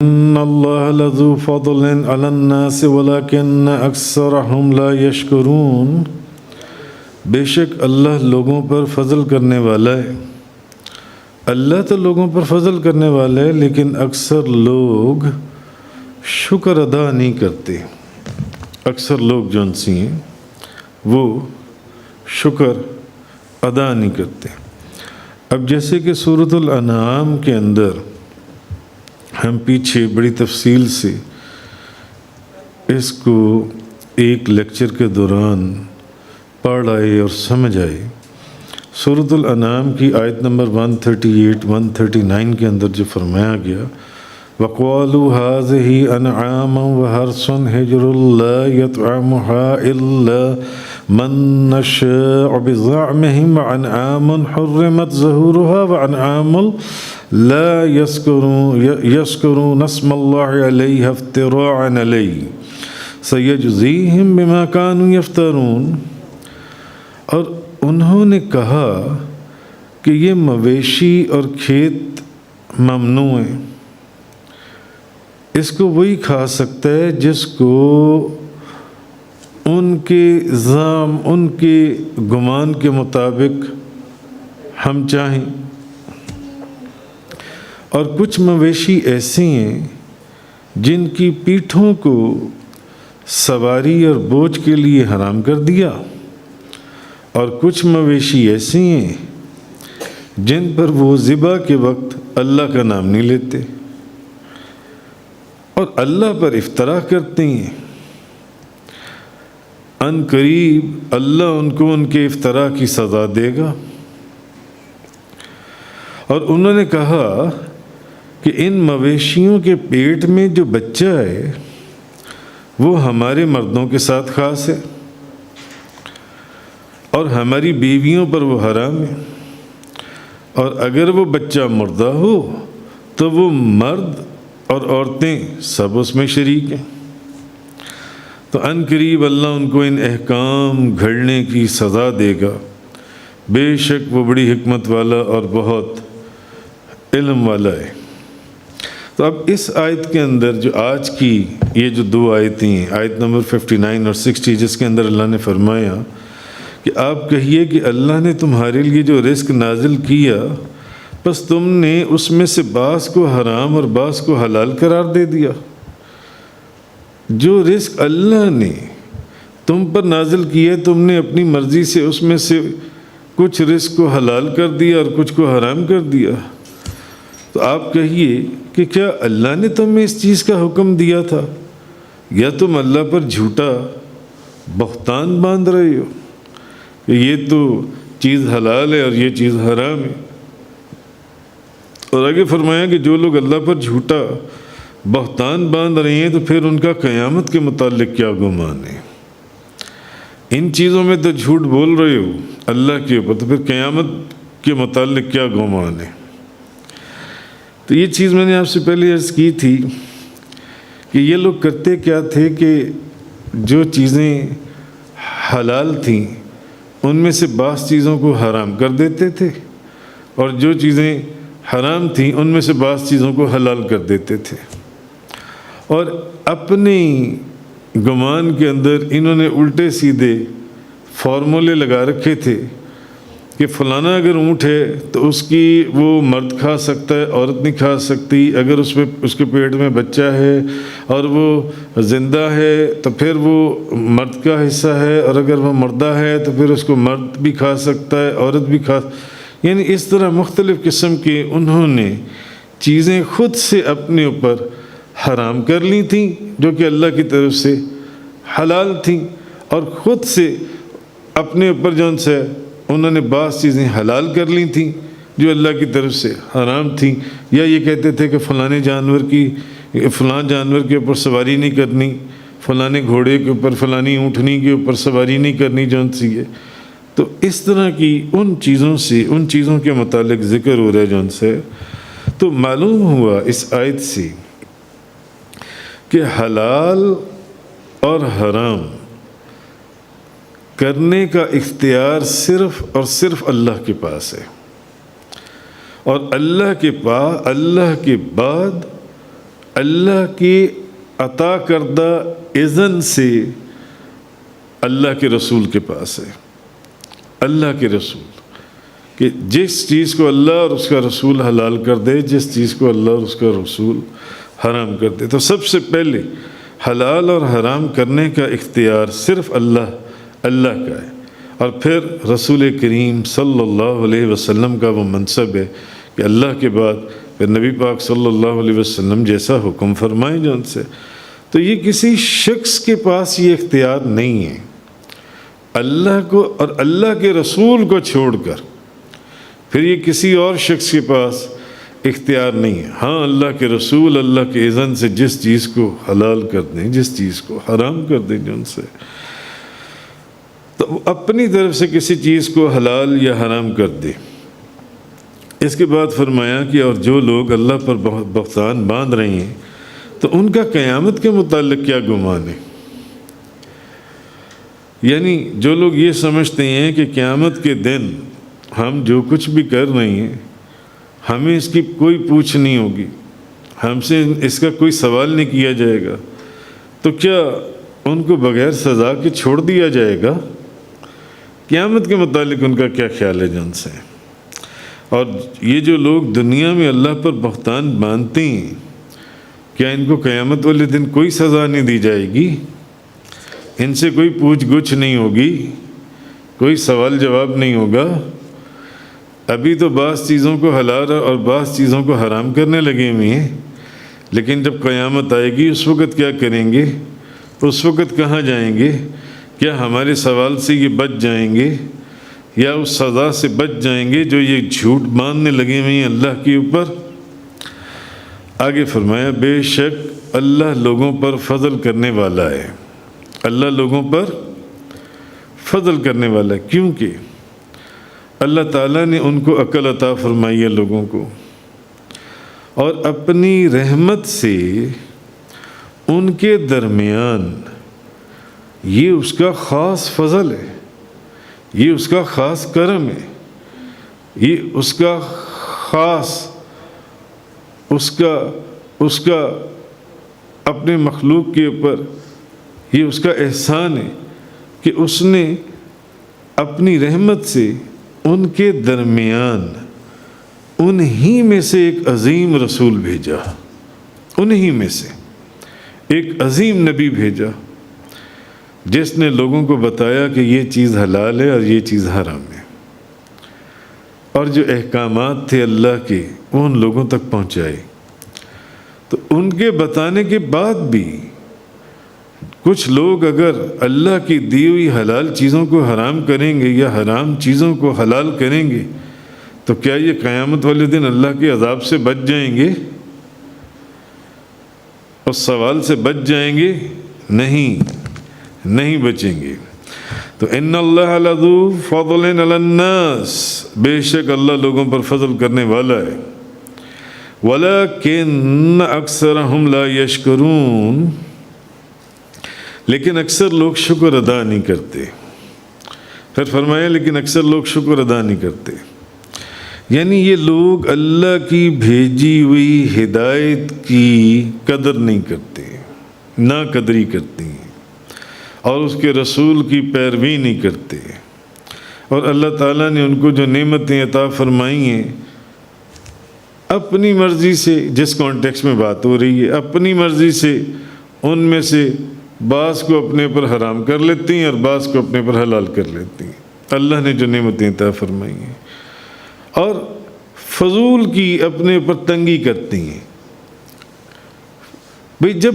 إن الله لذو فضل على الناس ولكن أكثرهم لا يشكرون۔ بے شک اللہ لوگوں پر فضل کرنے والا ہے۔ اللہ تو لوگوں پر فضل کرنے والا ہے، لیکن اکثر لوگ شکر ادا نہیں کرتے۔ اکثر لوگ جو انسی ہیں وہ شکر ادا نہیں کرتے۔ اب جیسے کہ سورۃ الانعام کے اندر ہم پیچھے بڑی تفصیل سے اس کو ایک لیکچر کے دوران پڑھ آئے اور سمجھ آئے۔ سورۃ الانعام کی آیت نمبر 138 139 کے اندر جو فرمایا گیا وَقَالُوا هَٰذِهِ أَنْعَامٌ وَحَرْثٌ حِجْرٌ لَا يَطْعَمُهَا إِلَّا مَن نَّشَاءُ بِزَعْمِهِمْ وَأَنْعَامٌ حُرِّمَتْ ظُهُورُهَا وَأَنْعَامٌ لَا يَذْكُرُونَ اسْمَ اللَّهِ عَلَيْهَا افْتِرَاءً عَلَيْهِ سَيَجْزِيهِمْ بِمَا كَانُوا يَفْتَرُونَ۔ اور انہوں نے کہا کہ یہ مویشی اور کھیت ممنوع ہیں، اس کو وہی کھا سکتا ہے جس کو ان کے زعم، ان کے گمان کے مطابق ہم چاہیں، اور کچھ مویشی ایسے ہیں جن کی پیٹھوں کو سواری اور بوجھ کے لیے حرام کر دیا، اور کچھ مویشی ایسے ہیں جن پر وہ ذبح کے وقت اللہ کا نام نہیں لیتے اور اللہ پر افطرا کرتے ہیں۔ ان قریب اللہ ان کو ان کے افطرا کی سزا دے گا۔ اور انہوں نے کہا کہ ان مویشیوں کے پیٹ میں جو بچہ ہے وہ ہمارے مردوں کے ساتھ خاص ہے اور ہماری بیویوں پر وہ حرام ہے، اور اگر وہ بچہ مردہ ہو تو وہ مرد اور عورتیں سب اس میں شریک ہیں۔ تو ان قریب اللہ ان کو ان احکام گھڑنے کی سزا دے گا، بے شک وہ بڑی حکمت والا اور بہت علم والا ہے۔ تو اب اس آیت کے اندر جو آج کی یہ جو دو آیتیں ہیں، آیت نمبر 59 اور 60، جس کے اندر اللہ نے فرمایا کہ آپ کہیے کہ اللہ نے تمہارے لیے جو رزق نازل کیا بس تم نے اس میں سے بعض کو حرام اور بعض کو حلال قرار دے دیا۔ جو رزق اللہ نے تم پر نازل کیا تم نے اپنی مرضی سے اس میں سے کچھ رزق کو حلال کر دیا اور کچھ کو حرام کر دیا۔ تو آپ کہیے کہ کیا اللہ نے تمہیں اس چیز کا حکم دیا تھا، یا تم اللہ پر جھوٹا بہتان باندھ رہے ہو کہ یہ تو چیز حلال ہے اور یہ چیز حرام ہے؟ اور آگے فرمایا کہ جو لوگ اللہ پر جھوٹا بہتان باندھ رہے ہیں تو پھر ان کا قیامت کے متعلق کیا گمان ہے؟ ان چیزوں میں تو جھوٹ بول رہے ہو اللہ کے اوپر، تو پھر قیامت کے متعلق کیا گمان ہے؟ تو یہ چیز میں نے آپ سے پہلے عرض کی تھی کہ یہ لوگ کرتے کیا تھے کہ جو چیزیں حلال تھیں ان میں سے بعض چیزوں کو حرام کر دیتے تھے، اور جو چیزیں حرام تھیں ان میں سے بعض چیزوں کو حلال کر دیتے تھے، اور اپنی گمان کے اندر انہوں نے الٹے سیدھے فارمولے لگا رکھے تھے کہ فلانا اگر اونٹ ہے تو اس کی وہ مرد کھا سکتا ہے، عورت نہیں کھا سکتی، اگر اس کے پیٹ میں بچہ ہے اور وہ زندہ ہے تو پھر وہ مرد کا حصہ ہے، اور اگر وہ مردہ ہے تو پھر اس کو مرد بھی کھا سکتا ہے، عورت بھی یعنی اس طرح مختلف قسم کے انہوں نے چیزیں خود سے اپنے اوپر حرام کر لی تھیں جو کہ اللہ کی طرف سے حلال تھیں، اور خود سے اپنے اوپر جو ان سے انہوں نے بعض چیزیں حلال کر لی تھیں جو اللہ کی طرف سے حرام تھیں، یا یہ کہتے تھے کہ فلاں جانور کے اوپر سواری نہیں کرنی، فلاں گھوڑے کے اوپر، فلانی اونٹنی کے اوپر سواری نہیں کرنی جو ان سی ہے۔ تو اس طرح کی ان چیزوں کے متعلق ذکر ہو رہا ہے جو ان سے، تو معلوم ہوا اس آیت سے کہ حلال اور حرام کرنے کا اختیار صرف اور صرف اللہ کے پاس ہے، اور اللہ کے بعد اللہ کی عطا کردہ اذن سے اللہ کے رسول کے پاس ہے. اللہ کے رسول کہ جس چیز کو اللہ اور اس کا رسول حلال کر دے، جس چیز کو اللہ اور اس کا رسول حرام کر دے، تو سب سے پہلے حلال اور حرام کرنے کا اختیار صرف اللہ کا ہے. اور پھر رسول کریم صلی اللہ علیہ وسلم کا وہ منصب ہے کہ اللہ کے بعد پھر نبی پاک صلی اللہ علیہ وسلم جیسا حکم فرمائیں جو ان سے. تو یہ کسی شخص کے پاس یہ اختیار نہیں ہے. اللہ کو اور اللہ کے رسول کو چھوڑ کر پھر یہ کسی اور شخص کے پاس اختیار نہیں ہے. ہاں اللہ کے رسول اللہ کے اذن سے جس چیز کو حلال کر دیں، جس چیز کو حرام کر دیں جو ان سے، تو وہ اپنی طرف سے کسی چیز کو حلال یا حرام کر دے. اس کے بعد فرمایا کہ اور جو لوگ اللہ پر بہتان باندھ رہے ہیں تو ان کا قیامت کے متعلق کیا گمان ہے. یعنی جو لوگ یہ سمجھتے ہیں کہ قیامت کے دن ہم جو کچھ بھی کر رہے ہیں ہمیں اس کی کوئی پوچھ نہیں ہوگی، ہم سے اس کا کوئی سوال نہیں کیا جائے گا، تو کیا ان کو بغیر سزا کے چھوڑ دیا جائے گا؟ قیامت کے متعلق ان کا کیا خیال ہے جن سے؟ اور یہ جو لوگ دنیا میں اللہ پر بہتان باندھتے ہیں، کیا ان کو قیامت والے دن کوئی سزا نہیں دی جائے گی؟ ان سے کوئی پوچھ گچھ نہیں ہوگی، کوئی سوال جواب نہیں ہوگا؟ ابھی تو بعض چیزوں کو حلال اور بعض چیزوں کو حرام کرنے لگے ہوئے ہیں، لیکن جب قیامت آئے گی اس وقت کیا کریں گے؟ اس وقت کہاں جائیں گے؟ کیا ہمارے سوال سے یہ بچ جائیں گے یا اس سزا سے بچ جائیں گے جو یہ جھوٹ باندھنے لگے ہوئے ہیں اللہ کے اوپر؟ آگے فرمایا بے شک اللہ لوگوں پر فضل کرنے والا ہے. اللہ لوگوں پر فضل کرنے والا ہے کیونکہ اللہ تعالیٰ نے ان کو عقل عطا فرمائی ہے لوگوں کو، اور اپنی رحمت سے ان کے درمیان یہ اس کا خاص فضل ہے، یہ اس کا خاص کرم ہے، یہ اس کا خاص اس کا اپنے مخلوق کے اوپر یہ اس کا احسان ہے کہ اس نے اپنی رحمت سے ان کے درمیان انہی میں سے ایک عظیم رسول بھیجا، انہی میں سے ایک عظیم نبی بھیجا جس نے لوگوں کو بتایا کہ یہ چیز حلال ہے اور یہ چیز حرام ہے، اور جو احکامات تھے اللہ کے وہ ان لوگوں تک پہنچائے. تو ان کے بتانے کے بعد بھی کچھ لوگ اگر اللہ کی دی ہوئی حلال چیزوں کو حرام کریں گے یا حرام چیزوں کو حلال کریں گے تو کیا یہ قیامت والے دن اللہ کے عذاب سے بچ جائیں گے؟ اس سوال سے بچ جائیں گے؟ نہیں بچیں گے. تو ان اللہ لذو فضل علی الناس، بے شک اللہ لوگوں پر فضل کرنے والا ہے. ولیکن اکثرہم لا یشکرون، لیکن اکثر لوگ شکر ادا نہیں کرتے. پھر فرمایا لیکن اکثر لوگ شکر ادا نہیں کرتے، یعنی یہ لوگ اللہ کی بھیجی ہوئی ہدایت کی قدر نہیں کرتے، نا قدری کرتے ہیں، اور اس کے رسول کی پیروی نہیں کرتے. اور اللہ تعالیٰ نے ان کو جو نعمتیں عطا فرمائی ہیں اپنی مرضی سے، جس کانٹیکس میں بات ہو رہی ہے، اپنی مرضی سے ان میں سے بعض کو اپنے پر حرام کر لیتی ہیں اور بعض کو اپنے پر حلال کر لیتی ہیں. اللہ نے جو نعمتیں عطا فرمائی ہیں، اور فضول کی اپنے اوپر تنگی کرتی ہیں. بھئی جب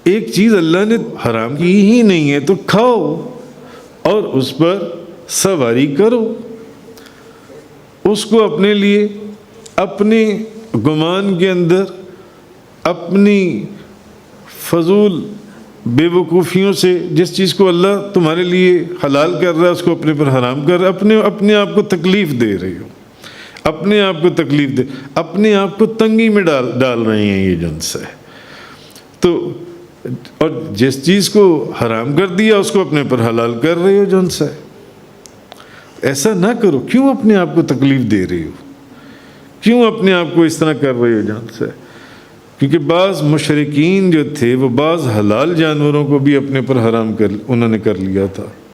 ایک چیز اللہ نے حرام کی ہی نہیں ہے تو کھاؤ اور اس پر سواری کرو، اس کو اپنے لیے اپنے گمان کے اندر اپنی فضول بے وقوفیوں سے جس چیز کو اللہ تمہارے لیے حلال کر رہا ہے اس کو اپنے پر حرام کر رہا ہے، اپنے آپ کو تکلیف دے رہے ہو، اپنے آپ کو تکلیف دے، اپنے آپ کو تنگی میں ڈال رہے ہیں یہ جن سے. تو اور جس چیز کو حرام کر دیا اس کو اپنے پر حلال کر رہے ہو جن سے. ایسا نہ کرو، کیوں اپنے آپ کو تکلیف دے رہی ہو، کیوں اپنے آپ کو اس طرح کر رہے ہو جن سے؟ کیونکہ بعض مشرکین جو تھے وہ بعض حلال جانوروں کو بھی اپنے پر حرام انہوں نے کر لیا تھا۔